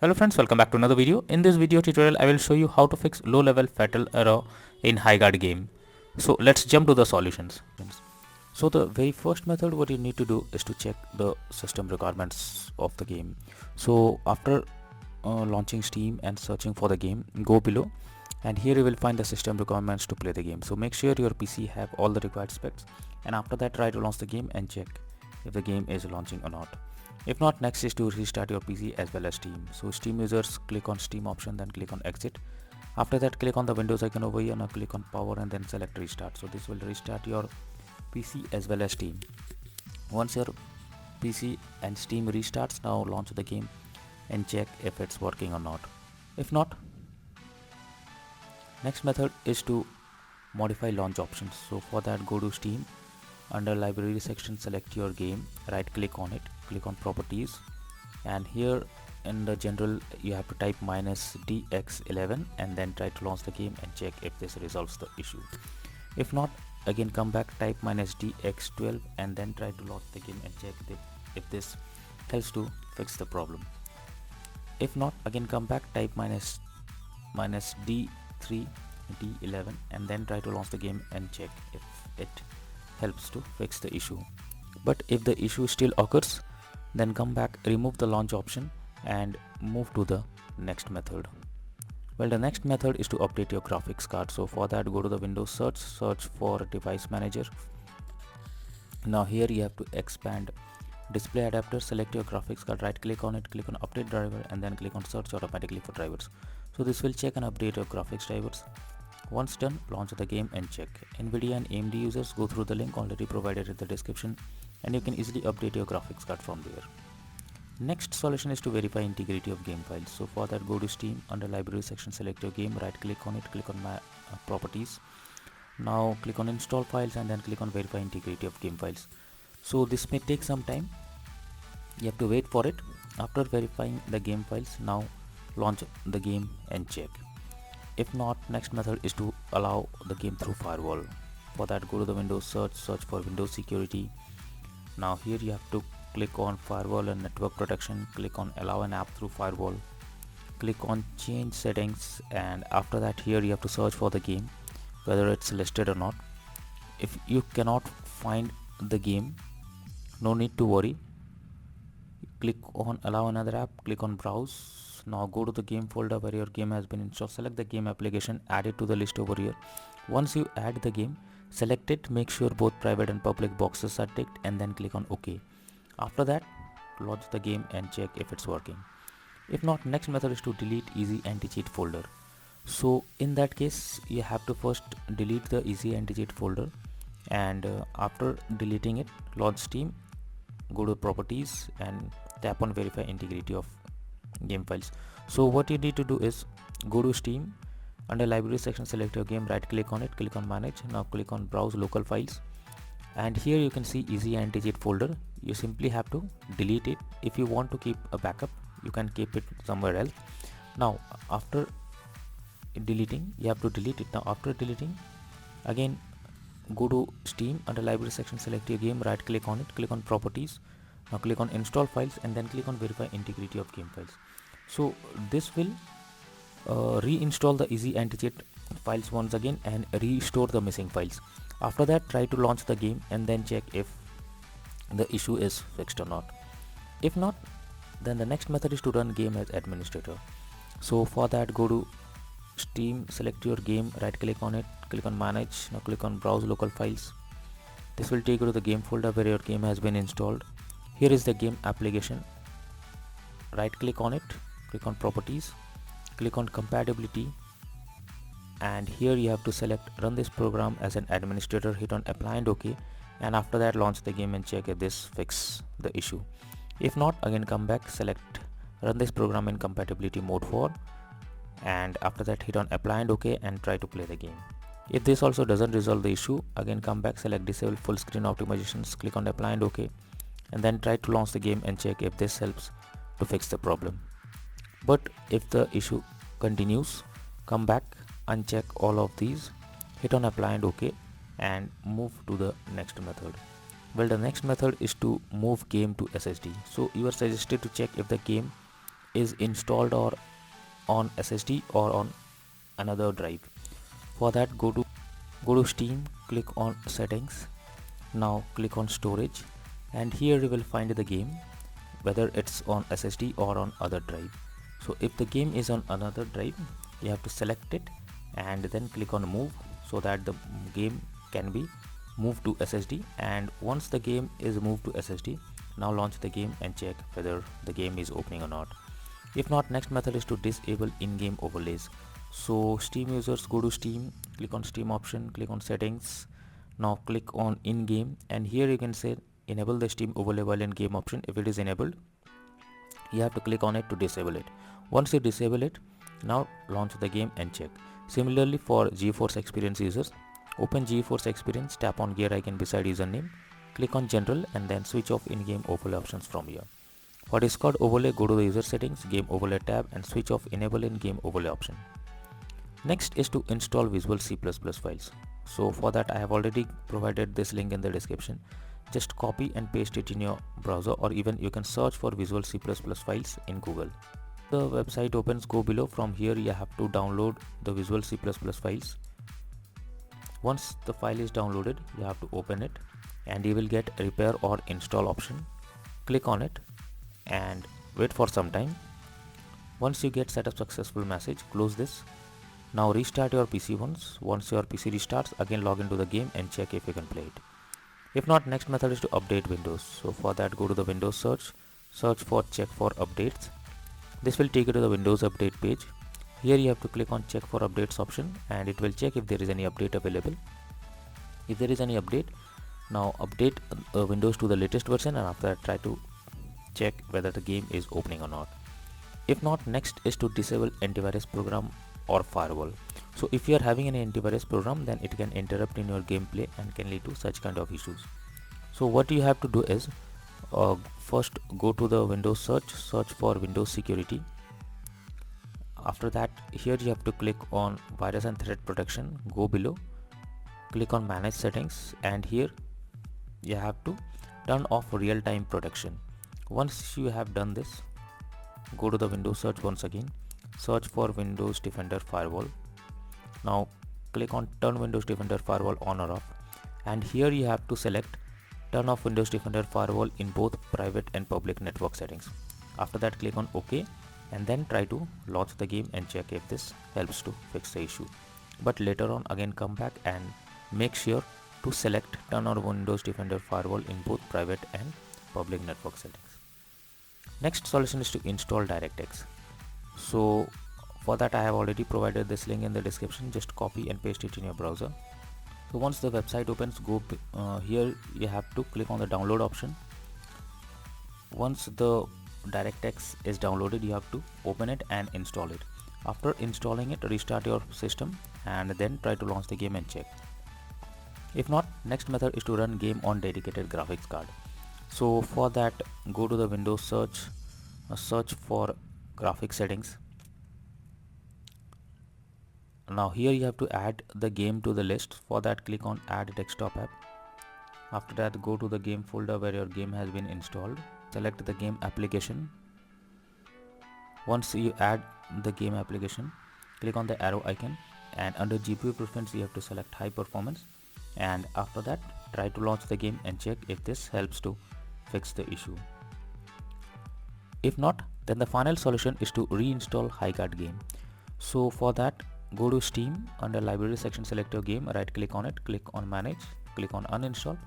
Hello friends, welcome back to another video. In this video tutorial, I will show you how to fix low-level fatal error in Highguard game. So let's jump to the solutions. So the very first method what you need to do is to check the system requirements of the game. So after launching Steam and searching for the game, go below and here you will find the system requirements to play the game. So make sure your PC have all the required specs, and after that try to launch the game and check if the game is launching or not. If not, next is to restart your PC as well as Steam. So Steam users click on Steam option, then click on exit. After that click on the Windows icon over here, now click on power and then select restart. So this will restart your PC as well as Steam. Once your PC and Steam restarts, now launch the game and check if it's working or not. If not, next method is to modify launch options. So for that go to Steam, under library section select your game, right click on it, click on properties, and here in the general you have to type -dx11 and then try to launch the game and check if this resolves the issue. If not, again come back, type -dx12 and then try to launch the game and check if this helps to fix the problem. If not, again come back, type -d3 d11 and then try to launch the game and check if it helps to fix the issue. But if the issue still occurs, then come back, remove the launch option and move to the next method. Well, the next method is to update your graphics card. So for that go to the Windows search for device manager. Now here you have to expand display adapter, select your graphics card, right click on it, click on update driver and then click on search automatically for drivers. So this will check and update your graphics drivers. Once done, launch the game and check. NVIDIA and AMD users, go through the link already provided in the description and you can easily update your graphics card from there. Next solution is to verify integrity of game files. So for that go to Steam, under library section select your game, right click on it, click on my properties. Now click on install files and then click on verify integrity of game files. So this may take some time, you have to wait for it. After verifying the game files, now launch the game and check. If not, next method is to allow the game through firewall. For that go to the Windows search for Windows security. Now here you have to click on firewall and network protection, click on allow an app through firewall, click on change settings, and after that here you have to search for the game whether it's listed or not. If you cannot find the game, no need to worry, click on allow another app, click on browse. Now go to the game folder where your game has been installed, select the game application, add it to the list over here. Once you add the game, select it, make sure both private and public boxes are ticked and then click on OK. After that launch the game and check if it's working. If not, next method is to delete easy anti-cheat folder. So in that case you have to first delete the easy anti-cheat folder, and after deleting it, launch Steam, go to properties and tap on verify integrity of game files. So what you need to do is go to Steam, under library section select your game, right click on it, click on manage, now click on browse local files, and here you can see easy anti-cheat folder. You simply have to delete it. If you want to keep a backup, you can keep it somewhere else. Now after deleting, you have to delete it. Now after deleting, again go to Steam, under library section select your game, right click on it, click on properties, now click on install files and then click on verify integrity of game files. So this will reinstall the easy anti-cheat files once again and restore the missing files. After that try to launch the game and then check if the issue is fixed or not. If not, then the next method is to run game as administrator. So for that go to Steam, select your game, right click on it, click on manage, now click on browse local files. This will take you to the game folder where your game has been installed. Here is the game application, right click on it, click on properties, click on compatibility, and here you have to select run this program as an administrator, hit on apply and OK, and after that launch the game and check if this fixes the issue. If not, again come back, select run this program in compatibility mode 4, and after that hit on apply and OK and try to play the game. If this also doesn't resolve the issue, again come back, select disable full screen optimizations, click on apply and OK, and then try to launch the game and check if this helps to fix the problem. But if the issue continues, come back, uncheck all of these, hit on apply and OK and move to the next method. Well, the next method is to move game to SSD. So you are suggested to check if the game is installed or on SSD or on another drive. For that, go to Steam, click on settings. Now click on storage, and here you will find the game, whether it's on SSD or on other drive. So if the game is on another drive, you have to select it and then click on move, so that the game can be moved to SSD. And once the game is moved to SSD, now launch the game and check whether the game is opening or not. If not, next method is to disable in-game overlays. So Steam users, go to Steam, click on Steam option, click on settings. Now click on in-game, and here you can say enable the Steam overlay while in game option. If it is enabled, you have to click on it to disable it. Once you disable it, now launch the game and check. Similarly, for GeForce Experience users, open GeForce Experience, tap on gear icon beside username, click on general, and then switch off in-game overlay options from here. For Discord overlay, go to the user settings, game overlay tab, and switch off enable in game overlay option. Next is to install Visual C++ files. So for that, I have already provided this link in the description. Just copy and paste it in your browser, or even you can search for Visual C++ files in Google. The website opens, go below. From here you have to download the Visual C++ files. Once the file is downloaded, you have to open it, and you will get repair or install option. Click on it and wait for some time. Once you get setup successful message, close this. Now restart your PC once. Once your PC restarts, again log into the game and check if you can play it. If not, next method is to update Windows. So for that, go to the Windows search for check for updates. This will take you to the Windows update page. Here you have to click on check for updates option, and it will check if there is any update available. If there is any update, now update Windows to the latest version, and after that try to check whether the game is opening or not. If not, next is to disable antivirus program or firewall. So if you are having any antivirus program, then it can interrupt in your gameplay and can lead to such kind of issues. So what you have to do is first go to the Windows search for Windows security. After that, here you have to click on virus and threat protection. Go below, click on manage settings, and here you have to turn off real-time protection. Once you have done this, go to the Windows search once again, search for Windows Defender Firewall. Now click on turn Windows Defender Firewall on or off, and here you have to select turn off Windows Defender Firewall in both private and public network settings. After that, click on OK, and then try to launch the game and check if this helps to fix the issue. But later on, again come back and make sure to select turn on Windows Defender Firewall in both private and public network settings. Next solution is to install DirectX. So for that, I have already provided this link in the description. Just copy and paste it in your browser. So once the website opens, go here you have to click on the download option. Once the DirectX is downloaded, you have to open it and install it. After installing it, restart your system and then try to launch the game and check. If not, next method is to run game on dedicated graphics card. So for that, go to the Windows search for graphics settings. Now here you have to add the game to the list. For that, click on add desktop app. After that, go to the game folder where your game has been installed. Select the game application. Once you add the game application, click on the arrow icon, and under GPU preference you have to select high performance, and after that try to launch the game and check if this helps to fix the issue. If not, then the final solution is to reinstall Highguard game. So for that, go to Steam, under library section select your game, right click on it, click on manage, click on uninstall,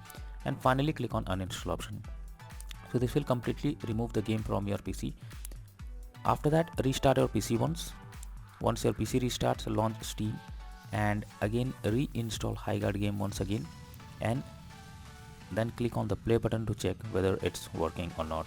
and finally click on uninstall option. So this will completely remove the game from your PC. After that, restart your PC once. Once your PC restarts, launch Steam and again reinstall Highguard game once again, and then click on the play button to check whether it's working or not.